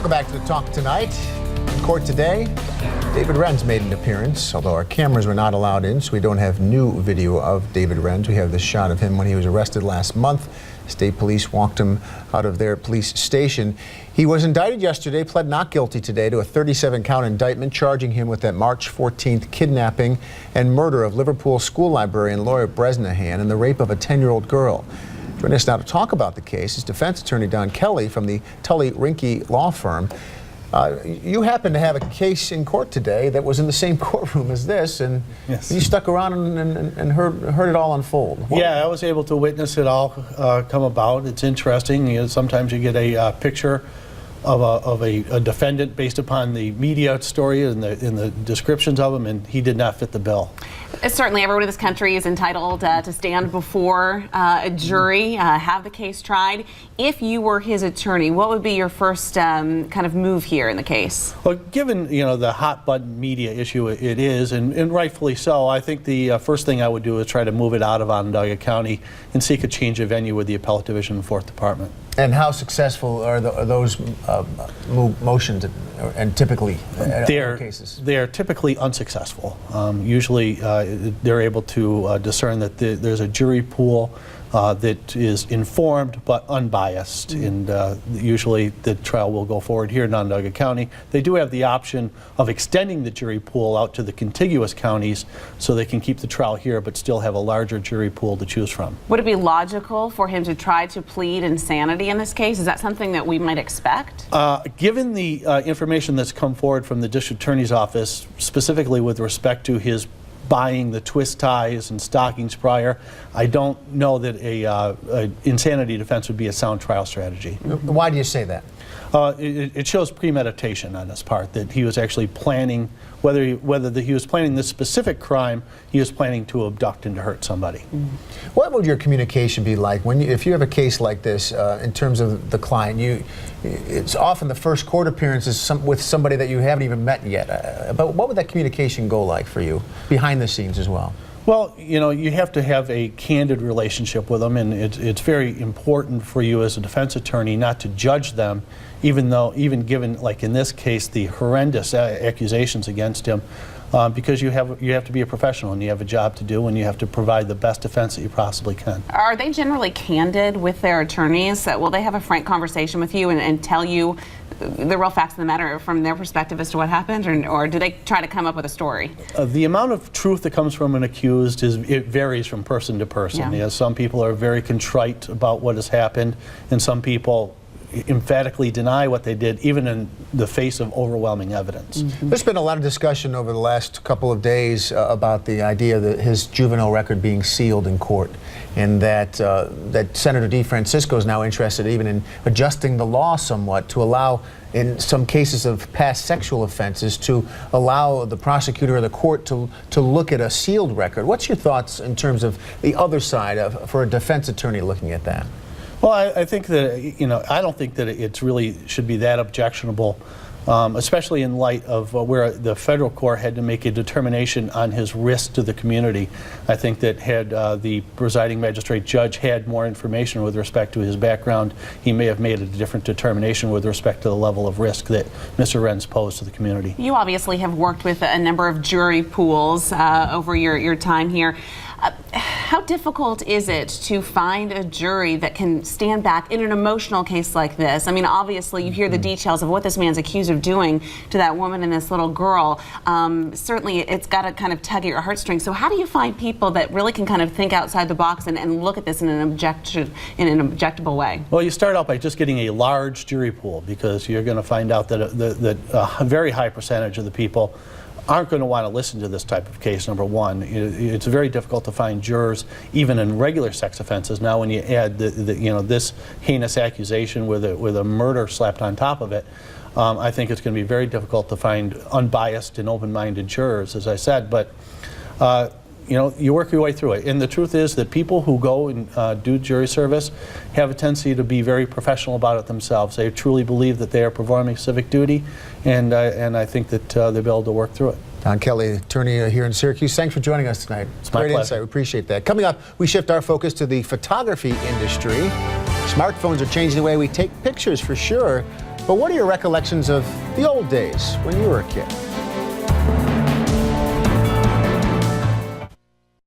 Welcome back to the Talk Tonight. In court today, David Renz made an appearance, although our cameras were not allowed in, so we don't have new video of David Renz. We have this shot of him when he was arrested last month. State police walked him out of their police station. He was indicted yesterday, pled not guilty today to a 37-count indictment charging him with that March 14th kidnapping and murder of Liverpool school librarian Laura Bresnahan and the rape of a 10-year-old girl. Joining us now to talk about the case is defense attorney Don Kelly from the Tully Rinke law firm. You happen to have a case in court today that was in the same courtroom as this, and yes, you stuck around and heard it all unfold. Yeah, I was able to witness it all come about. It's interesting. You know, sometimes you get a picture of a defendant based upon the media story and the descriptions of him, and he did not fit the bill. Certainly, everyone in this country is entitled to stand before a jury, have the case tried. If you were his attorney, what would be your first kind of move here in the case? Well, given the hot button media issue it is, and rightfully so, I think the first thing I would do is try to move it out of Onondaga County and seek a change of venue with the Appellate Division and 4th Department. And how successful are those motions, and typically in cases? They are typically unsuccessful. Usually they're able to discern that there's a jury pool that is informed but unbiased, and usually the trial will go forward here in Onondaga County. They do have the option of extending the jury pool out to the contiguous counties so they can keep the trial here but still have a larger jury pool to choose from. Would it be logical for him to try to plead insanity in this case? Is that something that we might expect? Given the information that's come forward from the District Attorney's Office, specifically with respect to his buying the twist ties and stockings prior, I don't know that a insanity defense would be a sound trial strategy. Why do you say that? It shows premeditation on his part, that he was actually planning, whether he was planning this specific crime, he was planning to abduct and to hurt somebody. What would your communication be like if you have a case like this in terms of the client? It's often the first court appearance is with somebody that you haven't even met yet. But what would that communication go like for you behind the scenes as well? Well, you have to have a candid relationship with them, and it's very important for you as a defense attorney not to judge them, even given, like in this case, the horrendous accusations against him, because you have to be a professional and you have a job to do and you have to provide the best defense that you possibly can. Are they generally candid with their attorneys? Will they have a frank conversation with you and tell you the real facts of the matter from their perspective as to what happened, or do they try to come up with a story? The amount of truth that comes from an accused it varies from person to person. Yeah. Some people are very contrite about what has happened, and some people emphatically deny what they did, even in the face of overwhelming evidence. There's been a lot of discussion over the last couple of days about the idea that his juvenile record being sealed in court, and that Senator DeFrancisco is now interested even in adjusting the law somewhat to allow, in some cases of past sexual offenses, to allow the prosecutor or the court to look at a sealed record. What's your thoughts in terms of the other side for a defense attorney looking at that? Well, I think that, I don't think that it really should be that objectionable, especially in light of where the federal court had to make a determination on his risk to the community. I think that had the presiding magistrate judge had more information with respect to his background, he may have made a different determination with respect to the level of risk that Mr. Renz posed to the community. You obviously have worked with a number of jury pools over your time here. How difficult is it to find a jury that can stand back in an emotional case like this? I mean, obviously you hear the details of what this man's accused of doing to that woman and this little girl. Certainly it's got to kind of tug at your heartstrings. So how do you find people that really can kind of think outside the box and look at this in an objectable way? Well, you start out by just getting a large jury pool, because you're going to find out that a very high percentage of the people aren't going to want to listen to this type of case, number one. It's very difficult to find jurors, even in regular sex offenses. Now, when you add this heinous accusation with a murder slapped on top of it, I think it's going to be very difficult to find unbiased and open-minded jurors, as I said. But you work your way through it. And the truth is that people who go and do jury service have a tendency to be very professional about it themselves. They truly believe that they are performing civic duty, and I think that they'll be able to work through it. Don Kelly, attorney here in Syracuse, thanks for joining us tonight. It's my pleasure. pleasure. Insight. We appreciate that. Coming up, we shift our focus to the photography industry. Smartphones are changing the way we take pictures for sure. But what are your recollections of the old days when you were a kid?